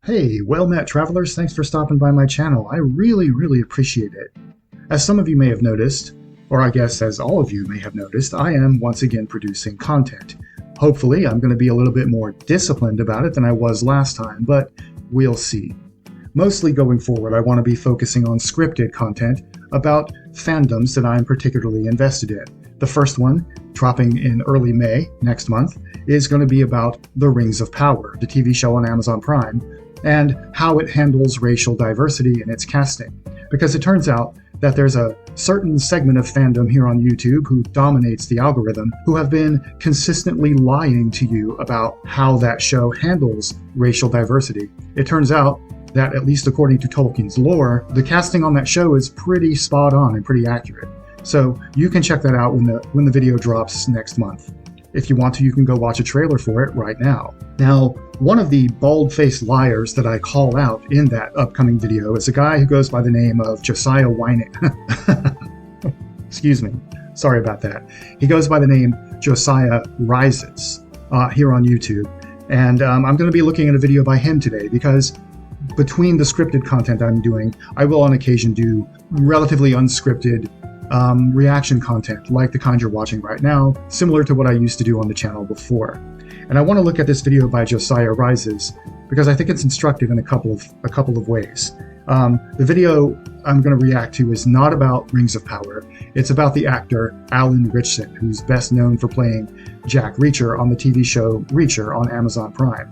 Hey, well met travelers, thanks for stopping by my channel. I really appreciate it. As some of you may have noticed, or I guess as all of you may have noticed, I am once again producing content. Hopefully, I'm going to be a little bit more disciplined about it than I was last time, but we'll see. Mostly going forward, I want to be focusing on scripted content about fandoms that I'm particularly invested in. The first one, dropping in early May next month, is going to be about The Rings of Power, the TV show on Amazon Prime, and how it handles racial diversity in its casting. Because it turns out that there's a certain segment of fandom here on YouTube who dominates the algorithm, who have been consistently lying to you about how that show handles racial diversity. It turns out that, at least according to Tolkien's lore, the casting on that show is pretty spot on and pretty accurate. So you can check that out when the video drops next month. If you want to, you can go watch a trailer for it right now. Now, one of the bald-faced liars that I call out in that upcoming video is a guy who goes by the name of Josiah Weinstein. Excuse me. Sorry about that. He goes by the name JosiahRises here on YouTube. And I'm going to be looking at a video by him today because between the scripted content I'm doing, I will on occasion do relatively unscripted reaction content like the kind you're watching right now, similar to what I used to do on the channel before. And I want to look at this video by JosiahRises because I think it's instructive in a couple of ways. The video I'm going to react to is not about Rings of Power. It's about the actor Alan Ritchson, who's best known for playing Jack Reacher on the TV show Reacher on Amazon Prime.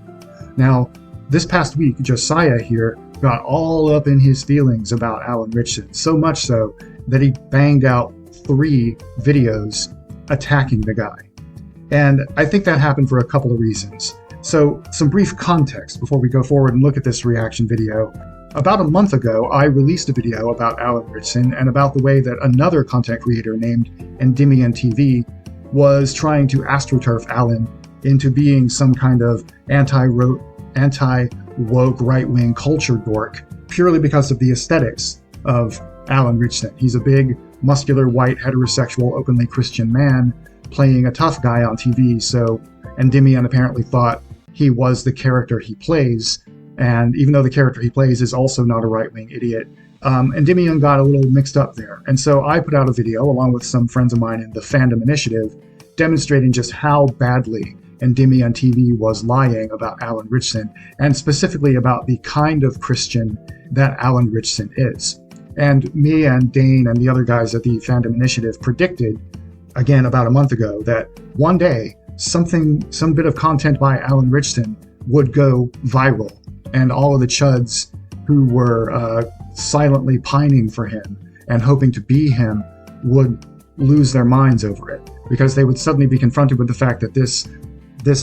Now, this past week, Josiah here got all up in his feelings about Alan Ritchson, so much so that he banged out 3 videos attacking the guy. And I think that happened for a couple of reasons. So some brief context before we go forward and look at this reaction video. About a month ago, I released a video about Alan Ritchson and about the way that another content creator named Endymion TV was trying to astroturf Alan into being some kind of anti-woke right-wing culture dork purely because of the aesthetics of Alan Ritchson. He's a big, muscular, white, heterosexual, openly Christian man playing a tough guy on TV, so Endymion apparently thought he was the character he plays, and even though the character he plays is also not a right-wing idiot, Endymion got a little mixed up there. And so I put out a video, along with some friends of mine in the Fandom Initiative, demonstrating just how badly Endymion TV was lying about Alan Ritchson, and specifically about the kind of Christian that Alan Ritchson is. And me and Dane and the other guys at the Fandom Initiative predicted, again about a month ago, that one day some bit of content by Alan Ritchson would go viral, and all of the chuds who were silently pining for him and hoping to be him would lose their minds over it, because they would suddenly be confronted with the fact that this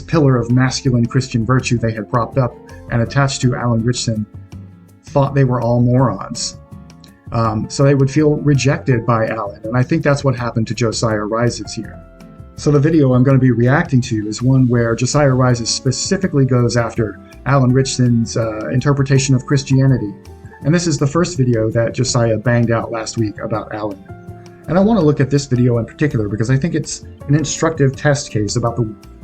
pillar of masculine Christian virtue they had propped up and attached to Alan Ritchson thought they were all morons. So they would feel rejected by Alan, and I think that's what happened to JosiahRises here. So the video I'm going to be reacting to is one where JosiahRises specifically goes after Alan Ritchson's interpretation of Christianity. And this is the first video that Josiah banged out last week about Alan. And I want to look at this video in particular because I think it's an instructive test case about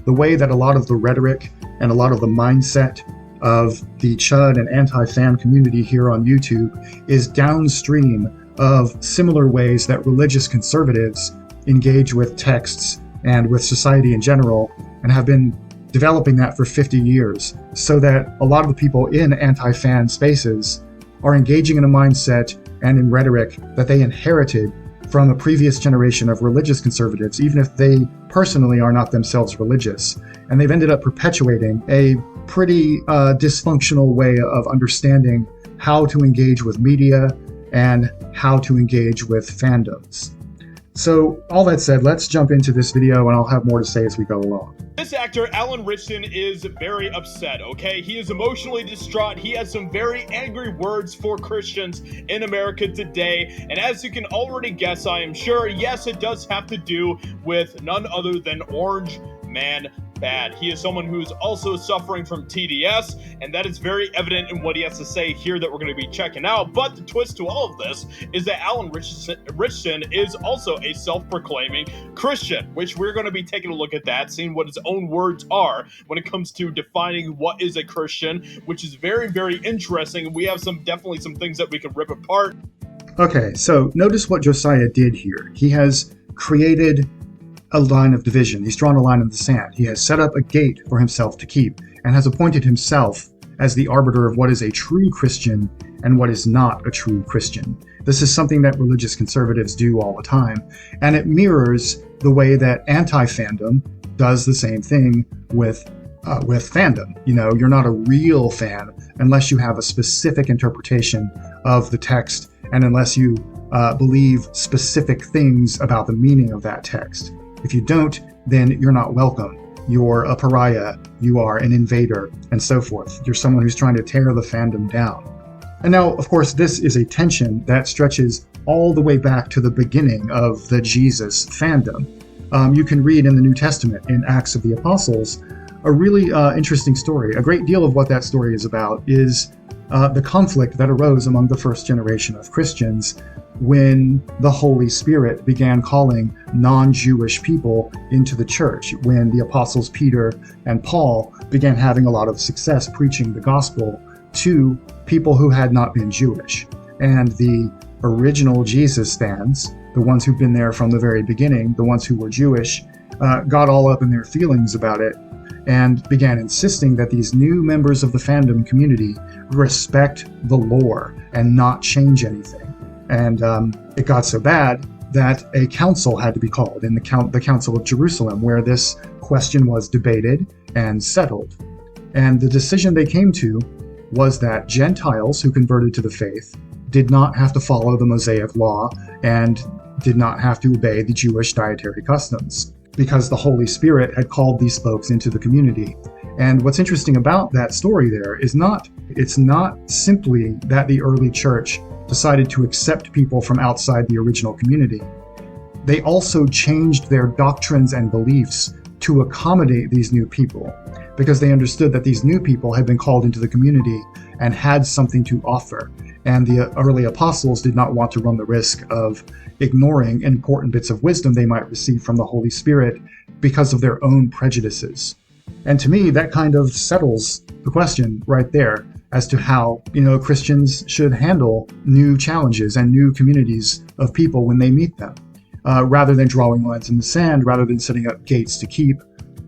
the way that a lot of the rhetoric and a lot of the mindset of the chud and anti-fan community here on YouTube is downstream of similar ways that religious conservatives engage with texts and with society in general, and have been developing that for 50 years, so that a lot of the people in anti-fan spaces are engaging in a mindset and in rhetoric that they inherited from a previous generation of religious conservatives, even if they personally are not themselves religious. And they've ended up perpetuating a pretty dysfunctional way of understanding how to engage with media and how to engage with fandoms. So all that said, let's jump into this video and I'll have more to say as we go along. This actor, Alan Ritchson, is very upset, okay? He is emotionally distraught. He has some very angry words for Christians in America today. And as you can already guess, I am sure, yes, it does have to do with none other than Orange Man bad. He is someone who is also suffering from TDS, and that is very evident in what he has to say here that we're going to be checking out. But the twist to all of this is that Alan Ritchson is also a self-proclaiming Christian, which we're going to be taking a look at that, seeing what his own words are when it comes to defining what is a Christian, which is very, very interesting. And we have definitely some things that we can rip apart. Okay, so notice what Josiah did here. He has created a line of division. He's drawn a line in the sand. He has set up a gate for himself to keep and has appointed himself as the arbiter of what is a true Christian and what is not a true Christian. This is something that religious conservatives do all the time, and it mirrors the way that anti-fandom does the same thing with fandom. You know, you're not a real fan unless you have a specific interpretation of the text and unless you believe specific things about the meaning of that text. If you don't, then you're not welcome. You're a pariah, you are an invader, and so forth. You're someone who's trying to tear the fandom down. And now, of course, this is a tension that stretches all the way back to the beginning of the Jesus fandom. You can read in the New Testament, in Acts of the Apostles, a really interesting story. A great deal of what that story is about is the conflict that arose among the first generation of Christians when the Holy Spirit began calling non-Jewish people into the church, when the apostles Peter and Paul began having a lot of success preaching the gospel to people who had not been Jewish. And the original Jesus fans, the ones who've been there from the very beginning, the ones who were Jewish, got all up in their feelings about it and began insisting that these new members of the fandom community respect the lore and not change anything. And it got so bad that a council had to be called in the Council of Jerusalem, where this question was debated and settled. And the decision they came to was that Gentiles who converted to the faith did not have to follow the Mosaic law and did not have to obey the Jewish dietary customs, because the Holy Spirit had called these folks into the community. And what's interesting about that story there is it's not simply that the early church decided to accept people from outside the original community. They also changed their doctrines and beliefs to accommodate these new people, because they understood that these new people had been called into the community and had something to offer. And the early apostles did not want to run the risk of ignoring important bits of wisdom they might receive from the Holy Spirit because of their own prejudices. And to me, that kind of settles the question right there as to how, Christians should handle new challenges and new communities of people when they meet them. Rather than drawing lines in the sand, rather than setting up gates to keep,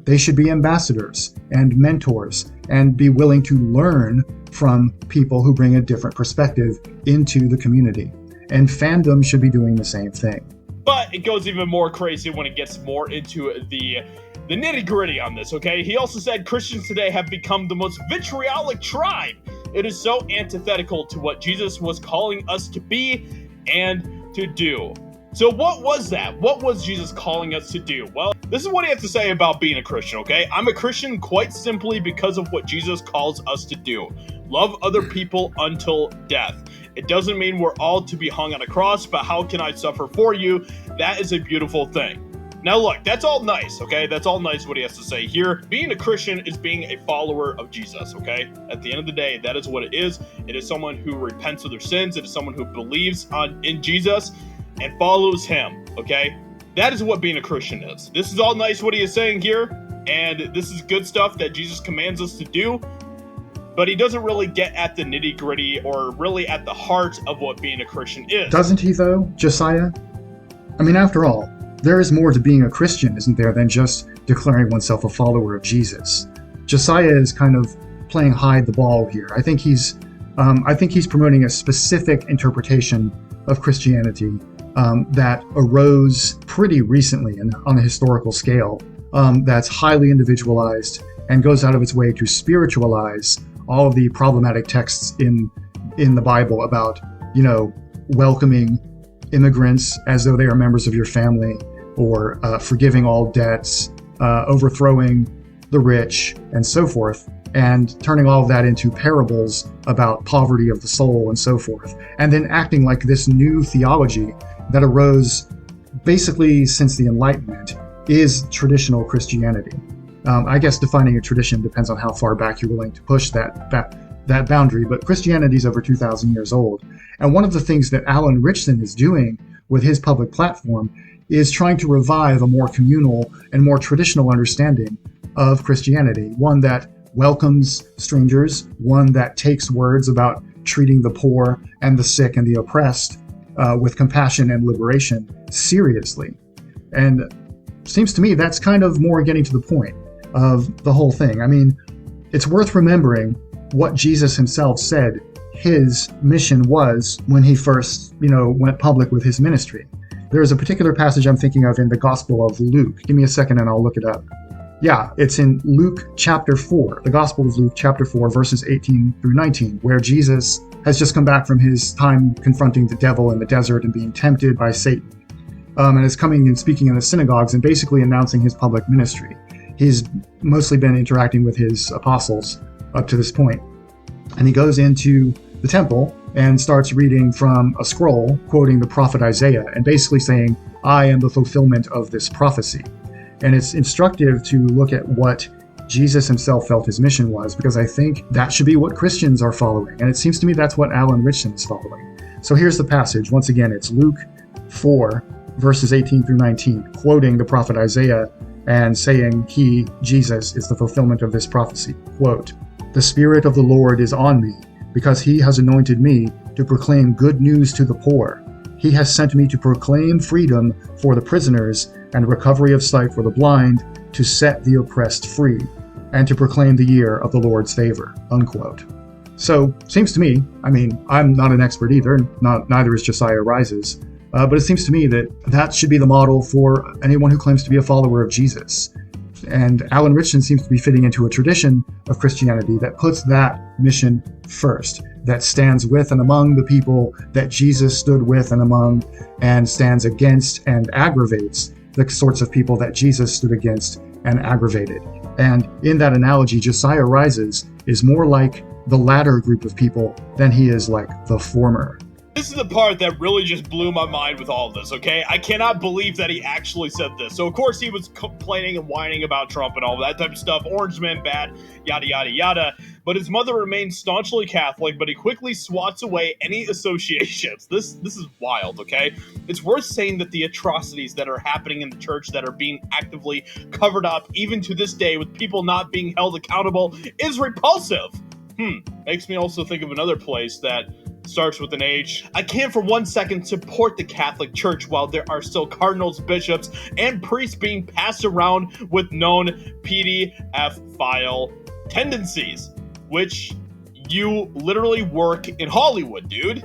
they should be ambassadors and mentors and be willing to learn from people who bring a different perspective into the community. And fandom should be doing the same thing. But it goes even more crazy when it gets more into the nitty-gritty on this, okay? He also said Christians today have become the most vitriolic tribe. It is so antithetical to what Jesus was calling us to be and to do. So what was that? What was Jesus calling us to do? Well, this is what he has to say about being a Christian, okay? I'm a Christian quite simply because of what Jesus calls us to do. Love other people until death. It doesn't mean we're all to be hung on a cross, but how can I suffer for you? That is a beautiful thing. Now look, that's all nice, okay? That's all nice what he has to say here. Being a Christian is being a follower of Jesus, okay? At the end of the day, that is what it is. It is someone who repents of their sins. It is someone who believes in Jesus and follows him, okay? That is what being a Christian is. This is all nice what he is saying here, and this is good stuff that Jesus commands us to do, but he doesn't really get at the nitty-gritty or really at the heart of what being a Christian is. Doesn't he, though, Josiah? I mean, after all, there is more to being a Christian, isn't there, than just declaring oneself a follower of Jesus. Josiah is kind of playing hide the ball here. I think he's promoting a specific interpretation of Christianity that arose pretty recently and on a historical scale, that's highly individualized and goes out of its way to spiritualize all of the problematic texts in the Bible about, welcoming immigrants as though they are members of your family, or forgiving all debts, overthrowing the rich, and so forth, and turning all of that into parables about poverty of the soul and so forth, and then acting like this new theology that arose basically since the Enlightenment is traditional Christianity. I guess defining a tradition depends on how far back you're willing to push that boundary, but Christianity is over 2,000 years old. And one of the things that Alan Ritchson is doing with his public platform is trying to revive a more communal and more traditional understanding of Christianity, one that welcomes strangers, one that takes words about treating the poor and the sick and the oppressed with compassion and liberation seriously. And seems to me that's kind of more getting to the point of the whole thing. I mean, it's worth remembering what Jesus himself said his mission was when he first, went public with his ministry. There's a particular passage I'm thinking of in the Gospel of Luke. Give me a second and I'll look it up. Yeah, it's in Luke chapter 4, the Gospel of Luke chapter 4, verses 18 through 19, where Jesus has just come back from his time confronting the devil in the desert and being tempted by Satan, and is coming and speaking in the synagogues and basically announcing his public ministry. He's mostly been interacting with his apostles up to this point. And he goes into the temple and starts reading from a scroll, quoting the prophet Isaiah, and basically saying, I am the fulfillment of this prophecy. And it's instructive to look at what Jesus himself felt his mission was, because I think that should be what Christians are following. And it seems to me that's what Alan Ritchson is following. So here's the passage. Once again, it's Luke 4, verses 18 through 19, quoting the prophet Isaiah and saying he, Jesus, is the fulfillment of this prophecy. Quote, The Spirit of the Lord is on me, because he has anointed me to proclaim good news to the poor. He has sent me to proclaim freedom for the prisoners and recovery of sight for the blind, to set the oppressed free, and to proclaim the year of the Lord's favor, unquote. So, seems to me, I mean, I'm not an expert either, neither is JosiahRises, but it seems to me that should be the model for anyone who claims to be a follower of Jesus. And Alan Ritchson seems to be fitting into a tradition of Christianity that puts that mission first, that stands with and among the people that Jesus stood with and among, and stands against and aggravates the sorts of people that Jesus stood against and aggravated. And in that analogy, JosiahRises is more like the latter group of people than he is like the former. This is the part that really just blew my mind with all of this, okay? I cannot believe that he actually said this. So, of course, he was complaining and whining about Trump and all that type of stuff. Orange man bad, yada, yada, yada. But his mother remains staunchly Catholic, but he quickly swats away any associations. This is wild, okay? It's worth saying that the atrocities that are happening in the church that are being actively covered up, even to this day, with people not being held accountable, is repulsive. Makes me also think of another place that starts with an H. I can't for 1 second support the Catholic Church while there are still cardinals, bishops, and priests being passed around with known pedophile tendencies, which you literally work in Hollywood, dude.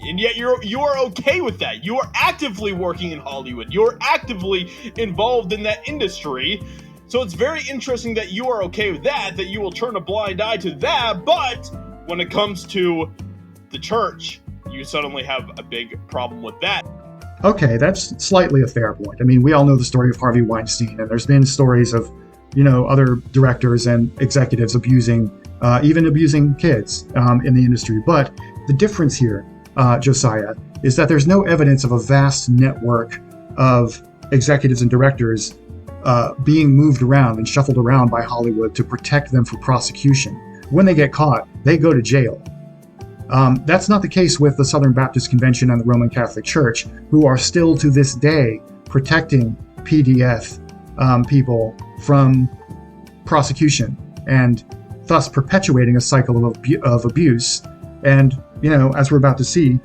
And yet you are okay with that. You are actively working in Hollywood. You're actively involved in that industry. So it's very interesting that you are okay with that you will turn a blind eye to that, but when it comes to the church, you suddenly have a big problem with that. Okay, that's slightly a fair point. I mean, we all know the story of Harvey Weinstein, and there's been stories of, other directors and executives even abusing kids in the industry. But the difference here, Josiah, is that there's no evidence of a vast network of executives and directors being moved around and shuffled around by Hollywood to protect them from prosecution. When they get caught, they go to jail. That's not the case with the Southern Baptist Convention and the Roman Catholic Church, who are still to this day protecting PDF people from prosecution and thus perpetuating a cycle of abuse. And, as we're about to see,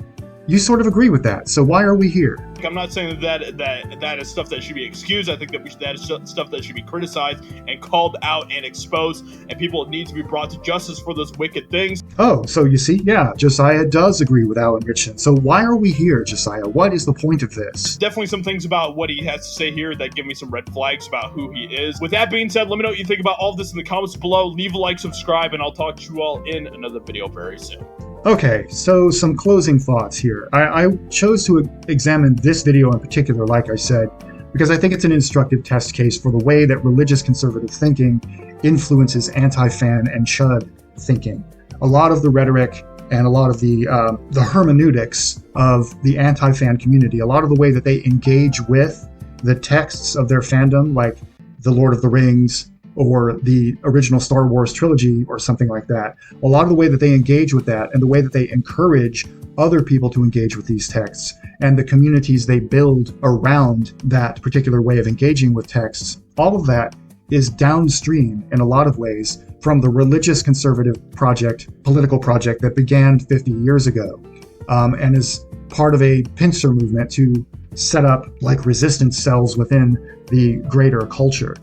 you sort of agree with that. So why are we here? I'm not saying that is stuff that should be excused. I think that is stuff that should be criticized and called out and exposed, and people need to be brought to justice for those wicked things. Oh, so you see, yeah, Josiah does agree with Alan Ritchson. So why are we here, Josiah? What is the point of this? Definitely some things about what he has to say here that give me some red flags about who he is. With that being said, let me know what you think about all of this in the comments below. Leave a like, subscribe, and I'll talk to you all in another video very soon. Okay, so some closing thoughts here. I chose to examine this video in particular, like I said, because I think it's an instructive test case for the way that religious conservative thinking influences anti-fan and chud thinking. A lot of the rhetoric and a lot of the hermeneutics of the anti-fan community, a lot of the way that they engage with the texts of their fandom, like The Lord of the Rings or the original Star Wars trilogy or something like that. A lot of the way that they engage with that and the way that they encourage other people to engage with these texts and the communities they build around that particular way of engaging with texts, all of that is downstream in a lot of ways from the religious conservative project, political project that began 50 years ago, and is part of a pincer movement to set up like resistance cells within the greater culture.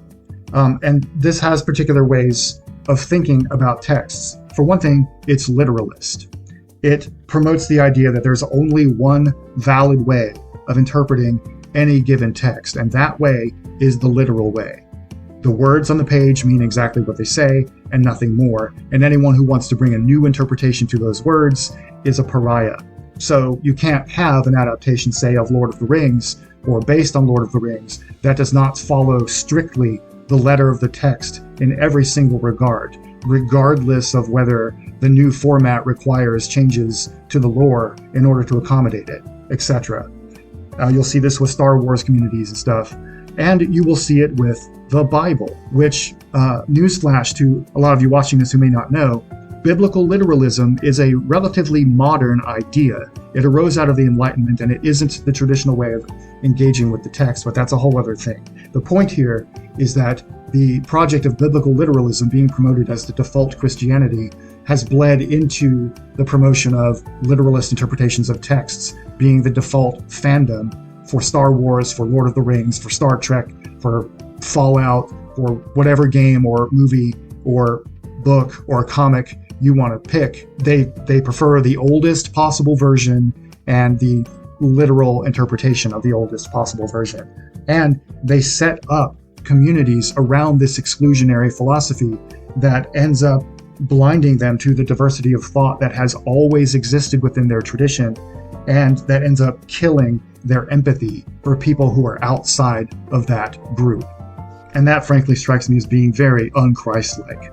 And this has particular ways of thinking about texts. For one thing, it's literalist. It promotes the idea that there's only one valid way of interpreting any given text, and that way is the literal way. The words on the page mean exactly what they say and nothing more, and anyone who wants to bring a new interpretation to those words is a pariah. So you can't have an adaptation, say, of Lord of the Rings or based on Lord of the Rings that does not follow strictly the letter of the text in every single regard, regardless of whether the new format requires changes to the lore in order to accommodate it, etc. You'll see this with Star Wars communities and stuff, and you will see it with the Bible, which, newsflash to a lot of you watching this who may not know, biblical literalism is a relatively modern idea. It arose out of the Enlightenment, and it isn't the traditional way of engaging with the text, but that's a whole other thing. The point here is that the project of biblical literalism being promoted as the default Christianity has bled into the promotion of literalist interpretations of texts being the default fandom for Star Wars, for Lord of the Rings, for Star Trek, for Fallout, for whatever game or movie or book or comic you want to pick. They prefer the oldest possible version and the literal interpretation of the oldest possible version. And they set up communities around this exclusionary philosophy that ends up blinding them to the diversity of thought that has always existed within their tradition, and that ends up killing their empathy for people who are outside of that group. And that frankly strikes me as being very un-Christ-like.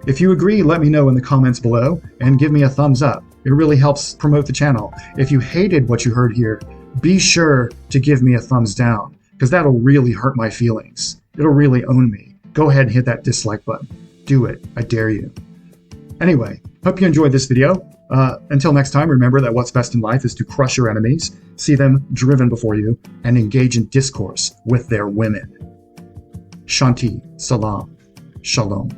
If you agree, let me know in the comments below and give me a thumbs up. It really helps promote the channel. If you hated what you heard here, be sure to give me a thumbs down, because that'll really hurt my feelings. It'll really own me. Go ahead and hit that dislike button. Do it. I dare you. Anyway, hope you enjoyed this video. Until next time, remember that what's best in life is to crush your enemies, see them driven before you, and engage in discourse with their women. Shanti, Salam, Shalom.